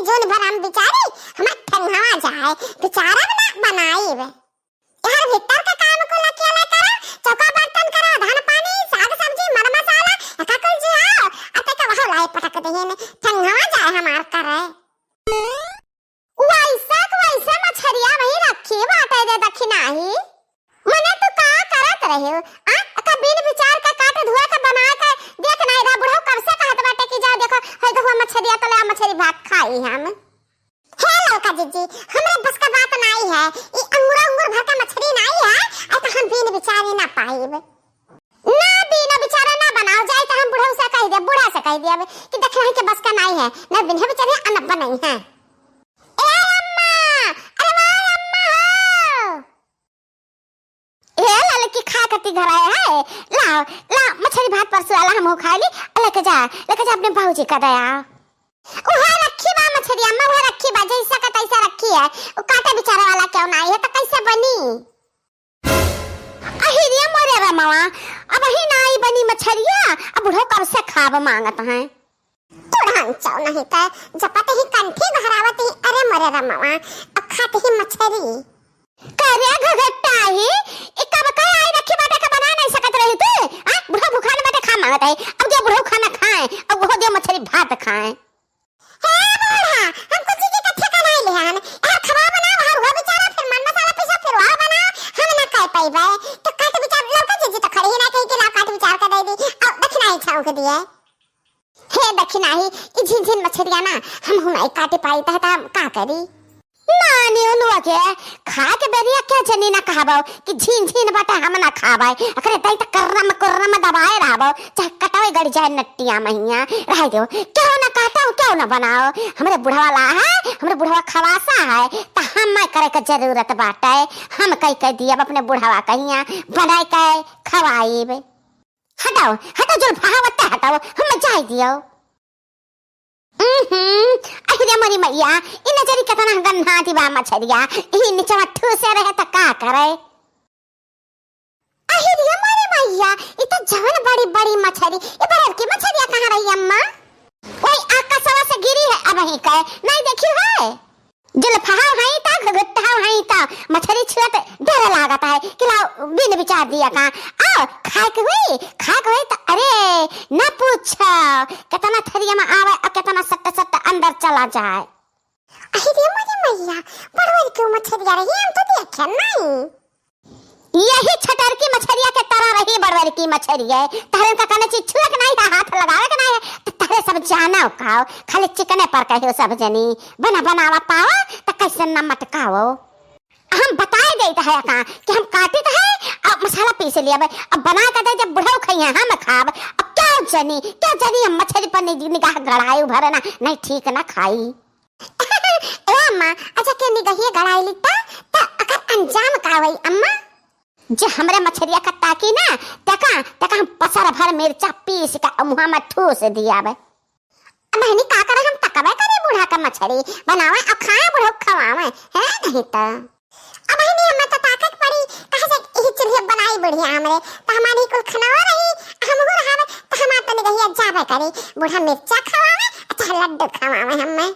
Zone भर हम बिचारी हमार ठंगवा जाए बेचारा बना बनाई बे यार भीतर का काम को लकिया ला करा चौका बर्तन करा धान पानी साग सब्जी मर मसाला काकल जी आओ अते का वह लाई पटक दे ने ठंगवा जाए हमार करे वैसा मछरिया वही रखी बाटे दे दखिनाही मने तू का करत रहे आ का बिन विचार का काट धुआ का बना के देख नहीं रा बुढ़ऊ कब से कहत बाटे कि जा देखो है तो मछरिया तले मछली भात खाई हम हे लड़का जीजी हमरे बस का बात नहीं है ई अंगूर भर का मछली नहीं है आ तो हम बिन विचार ना पाईब ना बिन विचार ना बनाओ जाए तो हम बुढ़ऊ से कह दे बूढ़ा से कह दिया कि देखला के बस का नहीं है ना बिन विचार अन बनाई है कति घर आया है ला मछली भात परसों वाला हम खा ली लेके जा अपने बाबूजी का दया ओहा रखी बा मछली अम्मा वो रखी बा जैसा का तैसा रखी है वो काटे बेचारा वाला क्यों ना है तो कैसे बनी अहिरिया मोरे रे मामा अब ही ना ही बनी मछलिया अब बुढ़ो कब से खाब मांगत हैं तुरंत चाव नहीं त जपते ही कंठी भरावत ही अरे मोरे रे मामा अब खाते ही मछली करे घगट्टा ही एक कब का आई रखी बाटे का बना नहीं सकत रही तू हां बुढ़ा भूखा ने बाटे खा मांगत है अब जो बुढ़ो खाना खाए अब वो दे मछली भात खाए हे बूढ़ा हमको जी के कथे का नहीं लेहन यार खवा बना वो बेचारा फिर मन मसाला पीसा फिर वहां बना हम ना कह पाइबे तो काट विचार लौका जी तो खड़ी ना कहीं के ला काट विचार का दे दी अब दक्षिणा ही छाऊ के दिए हे दक्षिणा ही ई झिन मछलियां ना हम हुनाई काटे पाई त का करी नानी उनुआ के खा के बेरिया क्या जनी ना कहबो कि झीन बाटा हम ना खाबाई अकरे तई त करम दबाए रहबो चाहे कटावे गड़ जाए नट्टिया महिया रह दो क्यों ना काटो क्यों ना बनाओ हमरे बुढ़वा ला है हमरे बुढ़वा खवासा है त हम करे के जरूरत बाटे हम कह दिया अपने बुढ़वा कहिया बनाई के खवाईबे हटाओ जो भावत हटाओ हम जाई दियो अहिरे मरी मैया इन नजरी कतना गन्ना दिवा मछरिया इ नीचवा ठूसे रहे त का करे अहिरे मरी मैया इ त जवन बड़ी मछरी ए बरर की मछरिया कहां रही अम्मा ओए आकाशवा से गिरी है अब ही कहे नहीं देखी है जल फहाव है ता घगट्टाव है ता मछरी छुत डर लागत है कि ला बिन विचार दिया का आओ खाए के हुई त अरे ना पूछ कितना थरिया में आवे और कितना सट्ट अंदर चला जाए अरे मरी मैया बड़वर क्यों मछरिया रही हम तो देखे नहीं यही छटर की मछरिया के तरह रही बड़वर की मछरिया तारे का कने चीज छुए के नहीं हाथ लगावे के नहीं तो तारे सब जाना खाओ खाली चिकने पर कहियो सब जनी बनावा पाओ त कैसे न मटकाओ हम बताए देता है का कि हम काटे तो है अब मसाला पीस लिया अब बना के दे जब बुढ़ऊ खइया हम खाब अब क्या जनी हम मछली पर निगाह गड़ाई भरना नहीं ठीक ना खाई ए अम्मा अच्छा के निगाह गड़ाई लिता त अगर अंजाम का होई अम्मा जे हमरे मछलिया का ताकी ना तका हम पसर भर मिर्चा पीस के मुंह में ठूस दियाबे मैंने का करे हम तकबे करे बूढ़ा का मछली बनावे और खाए बुढ़ऊ खवावे है नहीं त अब ही नहीं हम तो ताकत पड़ी कहां से ई चूल्हे बनाई बढ़िया हमरे त हमारी कुल खनावा रही हम हो रहा त हम तो निगहिया जाबे करी बूढ़ा मिर्चा खवावे अच्छा लड्डू खवावे हमें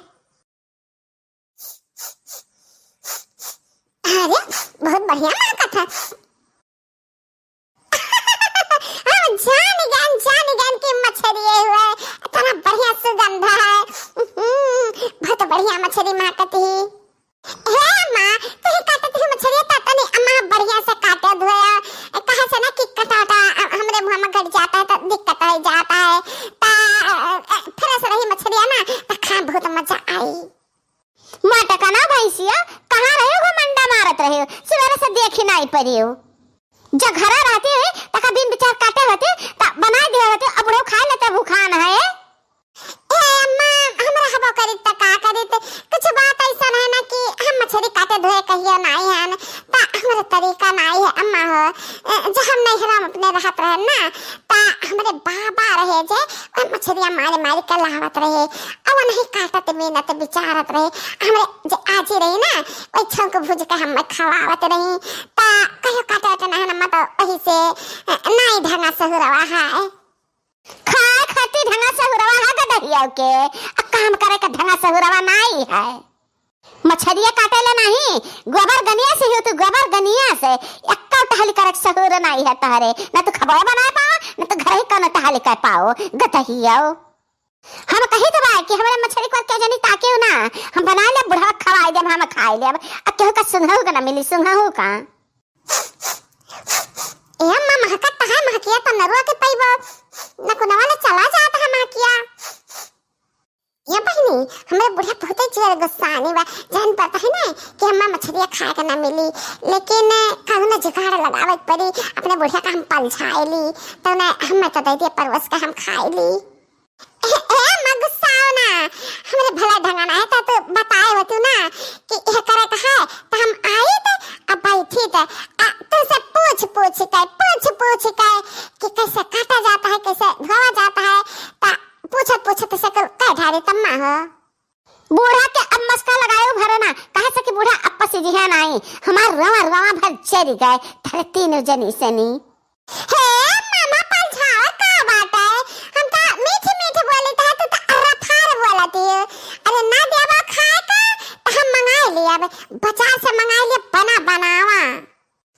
अरे बहुत बढ़िया लागत है जान की मछली हुए इतना बढ़िया सुगंध है बहुत बढ़िया मछली माकती हे मां तू काटती है मछली ताता नहीं अम्मा बढ़िया से काटे धोया कहां से ना कि कटाटा हमरे मुंह में गड़ जाता है तो दिक्कत हो जाता है ता फिर से रही मछली है ना तो खा बहुत मजा आई माटा का ना भैंसिया कहां रहे हो मंडा मारत रहे हो सवेरे से देखी नहीं पड़ी हो जो घरा रहते हैं तका बिन विचार काटे होते त बना दिया होते अब रो खा लेते भूखान है ए अम्मा हमरा हबो करी त का करी त कुछ बात ऐसा है ना कि हम मछली काटे धोए कहियो नहीं है त हमरा तरीका नहीं है अम्मा हो जो हम नहीं हम अपने रहत रहे ना त हमरे बाबा रहे जे मछलियां मारे के लावत रहे अब नहीं काटत मेहनत विचारत रहे हमरे जे आजी रही ना ओइ छौक भुज के हम खवावत रही त कहियो काटत ना हम तो वही से नहीं ढंगा से हुरवा है खा खाती ढंगा से हुरवा है गतहिया के काम करे का ढंगा सहुरवा नहीं है। मछरिया काटेला नहीं, गोबर गनिया से ही तू गोबर गनिया से एक्का टहल करे सहुर नहीं है तारे, ना तो खबा बना पाओ ना तो घर ही कन टहल कर पाओ गतहिया। हम कही तो भाई कि हमारे मछली को क्या जानी ताके ना हम बना ले बुढ़ा खवाई दे हम खाई ले। अब केहू का सुंघा का ना मिली सुंघा का ए अम्मा महकत है महकिया त नरुआ के पाइबो ना को नवाले चला जाता है महकिया। ये बहनी हमारे बुढ़ा बहुत जोर गुस्सा आने बा, जान पता है ना कि हम्मा मछलियां खाए का ना मिली, लेकिन कहूं ना जुगाड़ लगावत पड़ी अपने बुढ़ा का हम पलछाए ली तो ना हम तो दे दिए परवस का हम खाए ली। अम्मा गुस्सा आओ ना, हमारे भला ढंगा ना है तो बताए हो तू ना कि यह करे का है तो हम आए थे अब बैठी थे तो से पूछ के कि कैसे काटा जाता है कैसे धोया जाता है ता पूछत से कह ढारे तम्मा हो। बूढ़ा के अब मस्का लगायो भरना कहे से कि बूढ़ा अप्पा से जी है नहीं हमार रवा भर चरी गए थारे तीन जनी से नी। हे मामा पलछावा का बात है, हम का मीठे बोले ता तो अरफार बोलती है। अरे ना देबा खाए का तो हम मंगाए लिया बाजार से मंगाए लिया बनावा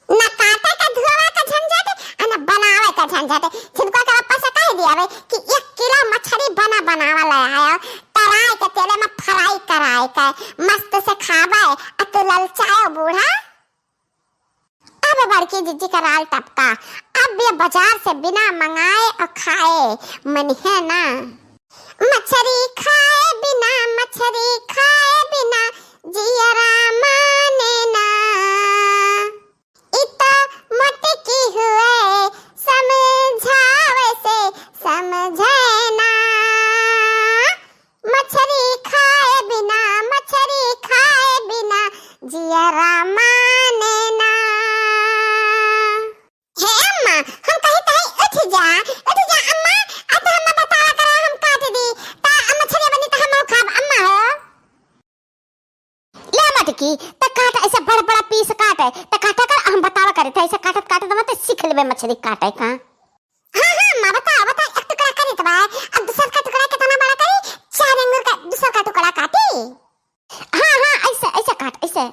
ना काटे का धोवा का झंझट और ना बनावे का झंझट। जिनको का पापा से कह दिया कि 1 किलो मछली बनावा ले आयो तराई के तेले में फ्राई कराए का मस्त से खावे और तू ललचायो बूढ़ा। अब बड़की जीजी का राल टपका, अब ये बाजार से बिना मंगाए और खाए मन है ना। मछली खाए बिना जियरा माने ना, इतना मोटकी हुए समझावे से समझे ना। मछली खाए बिना जियरा माने ना। हे अम्मा हम कहीं उठ जा अम्मा अब हम बतावा करा हम काट दी ता मछली बनी ता हम खाब अम्मा हो ले मटकी ता काट ऐसा बड़ा पीस काटे ता काटा कर हम बतावा करे ता ऐसा काटत तो मत सीख लेबे मछली काटे का। हां मां बता एक टुकड़ा करे तो अब दूसरा का टुकड़ा कितना बड़ा करी 4 अंगूर का दूसरा का टुकड़ा काटी। हां ऐसा काट ऐसे